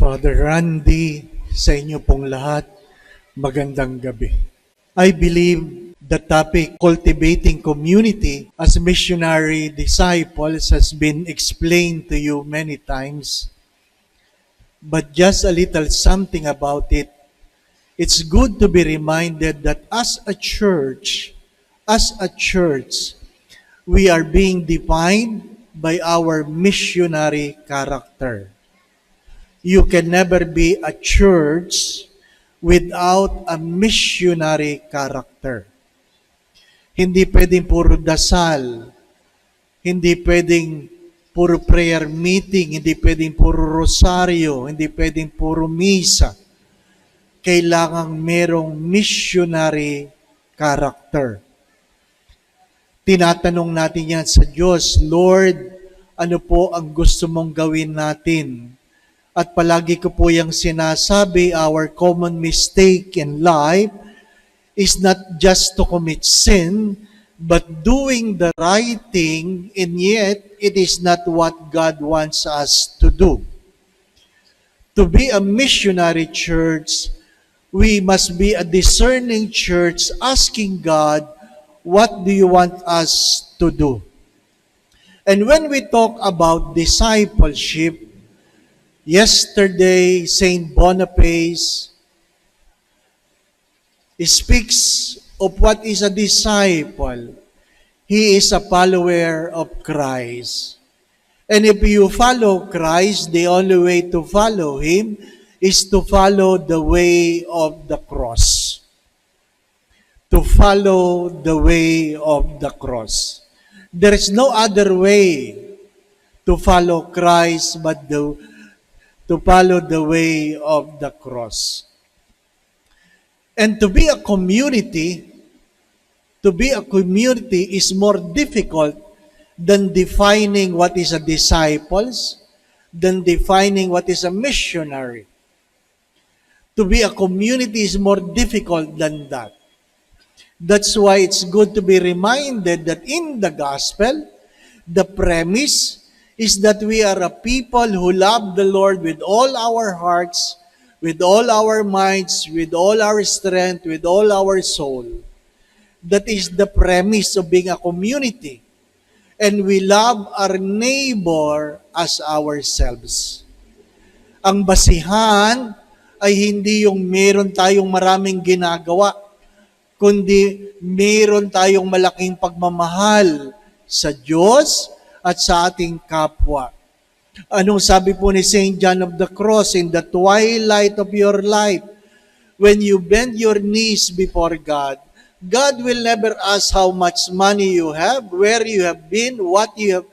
Father Randy, sa inyo pong lahat, magandang gabi. I believe the topic cultivating community as missionary disciples has been explained to you many times, but just a little something about it. It's good to be reminded that as a church, we are being defined by our missionary character. You can never be a church without a missionary character. Hindi pwedeng puro dasal, hindi pwedeng puro prayer meeting, hindi pwedeng puro rosaryo, hindi pwedeng puro misa. Kailangang merong missionary character. Tinatanong natin yan sa Diyos, Lord, ano po ang gusto mong gawin natin? At palagi ko po yung sinasabi, our common mistake in life is not just to commit sin, but doing the right thing, and yet it is not what God wants us to do. To be a missionary church, we must be a discerning church asking God, what do you want us to do? And when we talk about discipleship, yesterday, Saint Boniface speaks of what is a disciple. He is a follower of Christ. And if you follow Christ, the only way to follow Him is to follow the way of the cross. To follow the way of the cross. There is no other way to follow Christ but to follow the way of the cross. And to be a community is more difficult than defining what is a disciples, than defining what is a missionary. To be a community is more difficult than that. That's why it's good to be reminded that in the gospel, the premise is that we are a people who love the Lord with all our hearts, with all our minds, with all our strength, with all our soul. That is the premise of being a community. And we love our neighbor as ourselves. Ang basihan ay hindi yung meron tayong maraming ginagawa, kundi meron tayong malaking pagmamahal sa Diyos at sa ating kapwa. Anong sabi po ni St. John of the Cross, in the twilight of your life, when you bend your knees before God, God will never ask how much money you have, where you have been, what you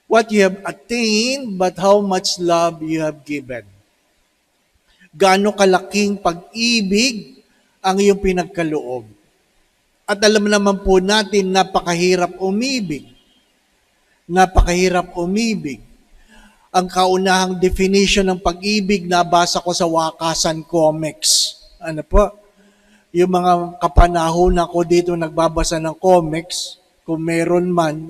have attained, but how much love you have given. Gaano kalaking pag-ibig ang iyong pinagkaloob. At alam naman po natin, napakahirap umibig. Napakahirap umibig. Ang kaunahang definition ng pag-ibig, nabasa ko sa Wakasan Comics. Ano po? Yung mga kapanahonan ko dito nagbabasa ng comics, kung meron man,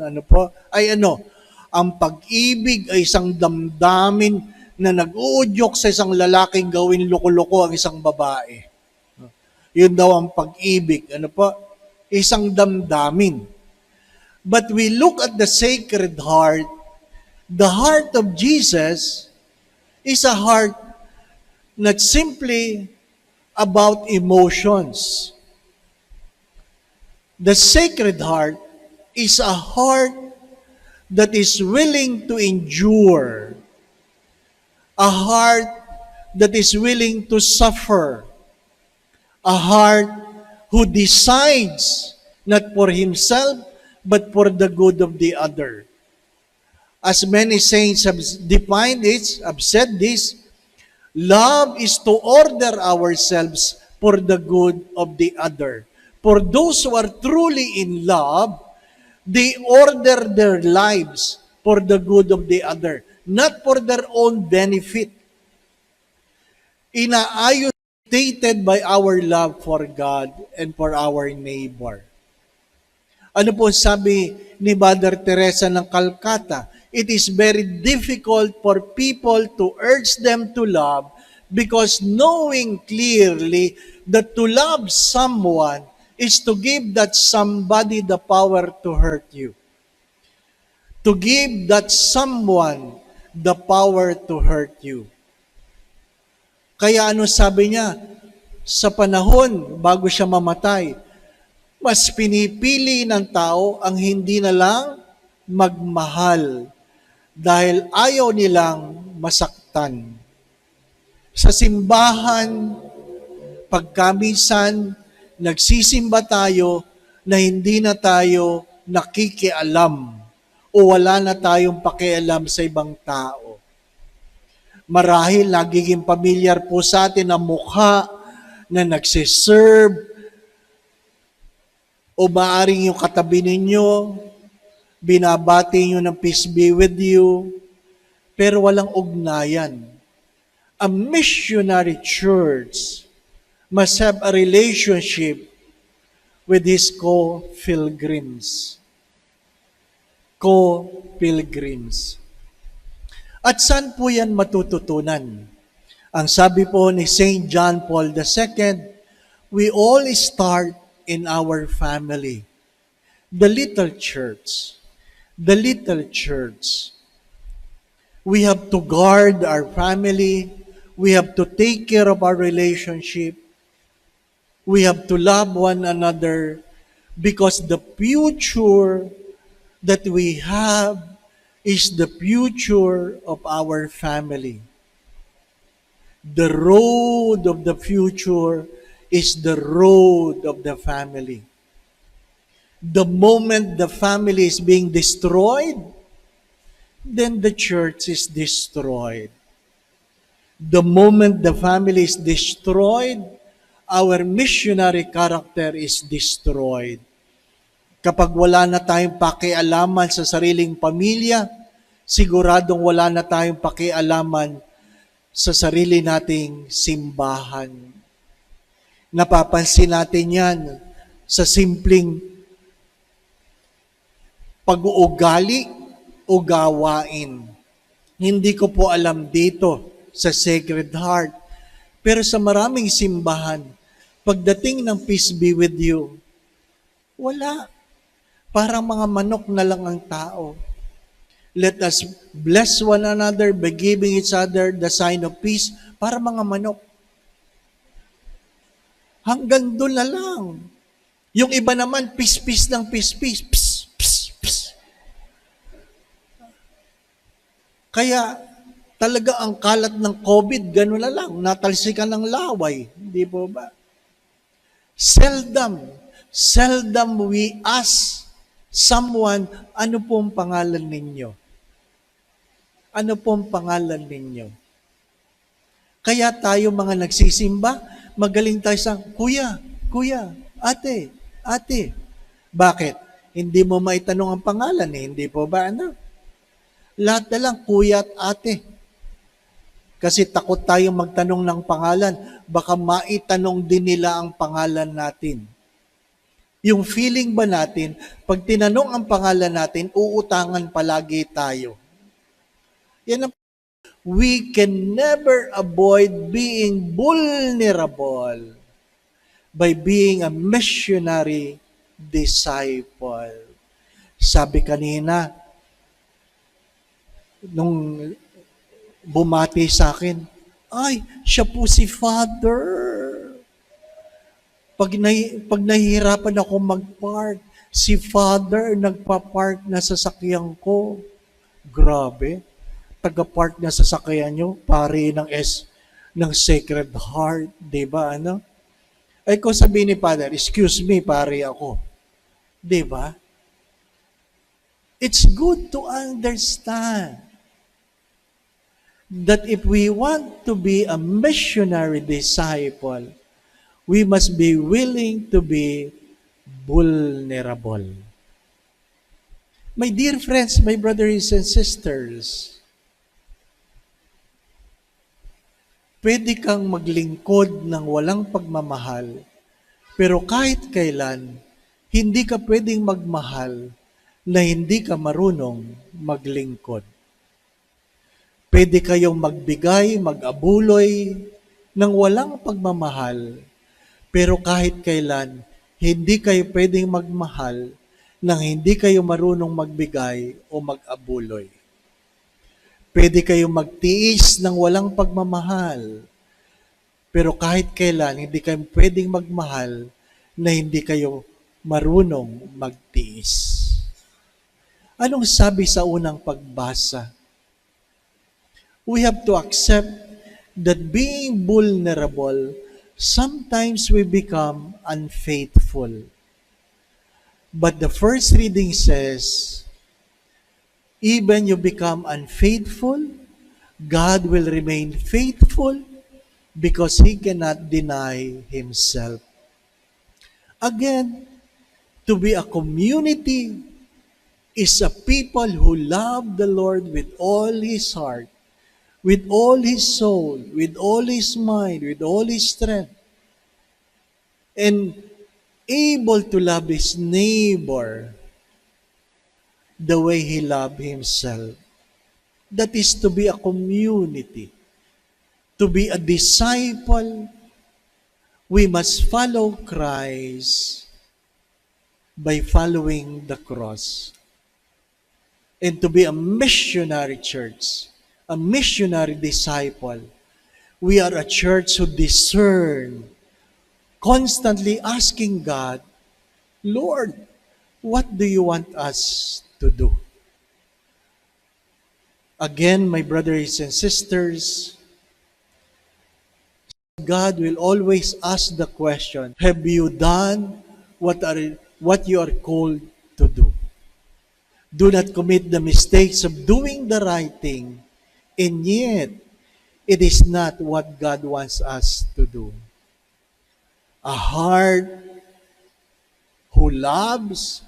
ang pag-ibig ay isang damdamin na nag-uudyok sa isang lalaking gawin loko-loko ang isang babae. Yun daw ang pag-ibig. Isang damdamin. But we look at the Sacred Heart. The heart of Jesus is a heart not simply about emotions. The Sacred Heart is a heart that is willing to endure. A heart that is willing to suffer. A heart who decides not for himself, but for the good of the other. As many saints have defined it, have said this, love is to order ourselves for the good of the other. For those who are truly in love, they order their lives for the good of the other, not for their own benefit. Inaayos dictated by our love for God and for our neighbor. Ano po sabi ni Mother Teresa ng Calcutta? It is very difficult for people to urge them to love because knowing clearly that to love someone is to give that somebody the power to hurt you. To give that someone the power to hurt you. Kaya ano sabi niya? Sa panahon bago siya mamatay, mas pinipili ng tao ang hindi na lang magmahal dahil ayaw nilang masaktan. Sa simbahan, pagkamisan, nagsisimba tayo na hindi na tayo nakikialam o wala na tayong pakialam sa ibang tao. Marahil nagiging pamilyar po sa atin ang mukha na nagsiserve o maaring yung katabi ninyo, binabati nyo ng peace be with you, pero walang ugnayan. A missionary church must have a relationship with his co-pilgrims. Co-pilgrims. At saan po yan matututunan? Ang sabi po ni St. John Paul II, we all start in our family. The little church. The little church. We have to guard our family. We have to take care of our relationship. We have to love one another because the future that we have is the future of our family. The road of the future is the road of the family. The moment the family is being destroyed, then the church is destroyed. The moment the family is destroyed, our missionary character is destroyed. Kapag wala na tayong pakialaman sa sariling pamilya, siguradong wala na tayong pakialaman sa sarili nating simbahan. Napapansin natin yan sa simpleng pag-uugali o gawain. Hindi ko po alam dito sa Sacred Heart, pero sa maraming simbahan, pagdating ng peace be with you, wala. Parang mga manok na lang ang tao. Let us bless one another by giving each other the sign of peace. Para mga manok. Hanggang doon na lang. Yung iba naman, peace-peace ng peace-peace. Pss. Kaya talaga ang kalat ng COVID, gano'n na lang. Natalsikan ng laway. Hindi po ba? Seldom we ask someone, ano pong pangalan ninyo? Ano pong pangalan ninyo? Kaya tayo mga nagsisimba, magaling tayo sa, Kuya, ate. Bakit? Hindi mo maitanong ang pangalan eh, hindi po ba? Ano? Lahat na lang, kuya at ate. Kasi takot tayong magtanong ng pangalan, baka maitanong din nila ang pangalan natin. Yung feeling ba natin, pag tinanong ang pangalan natin, uutangan palagi tayo. Yan ang, we can never avoid being vulnerable by being a missionary disciple. Sabi kanina, nung bumati sa akin, ay, siya po si Father. Pag nahihirapan ako mag-park, si Father nagpa-park na sasakyan ko. Grabe. Taga-park na sasakyan nyo, pare ng Sacred Heart, di ba? Ano? Ay kung sabihin ni Father, excuse me, pare ako. Di ba? It's good to understand that if we want to be a missionary disciple, we must be willing to be vulnerable. My dear friends, my brothers and sisters, pwede kang maglingkod ng walang pagmamahal, pero kahit kailan, Hindi ka pwedeng magmahal na hindi ka marunong maglingkod. Pwede kayong magbigay, mag-abuloy ng walang pagmamahal, pero kahit kailan, hindi kayo pwedeng magmahal nang hindi kayo marunong magbigay o mag-abuloy. Pwede kayong magtiis ng walang pagmamahal, pero kahit kailan, hindi kayo pwedeng magmahal na hindi kayo marunong magtiis. Anong sabi sa unang pagbasa? We have to accept that being vulnerable, sometimes we become unfaithful. But the first reading says, even you become unfaithful, God will remain faithful because He cannot deny Himself. Again, to be a community is a people who love the Lord with all his heart, with all his soul, with all his mind, with all his strength, and able to love his neighbor the way he loved himself. That is to be a community. To be a disciple, we must follow Christ by following the cross. And to be a missionary church, a missionary disciple, we are a church who discern, constantly asking God, Lord, what do you want us to do? Again, my brothers and sisters, God will always ask the question, have you done what you are called to do? Do not commit the mistakes of doing the right thing, and yet it is not what God wants us to do. A heart who loves,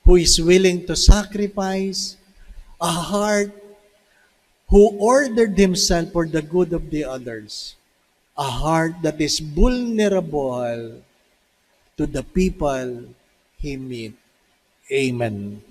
who is willing to sacrifice, a heart who ordered himself for the good of the others, a heart that is vulnerable to the people he meets. Amen.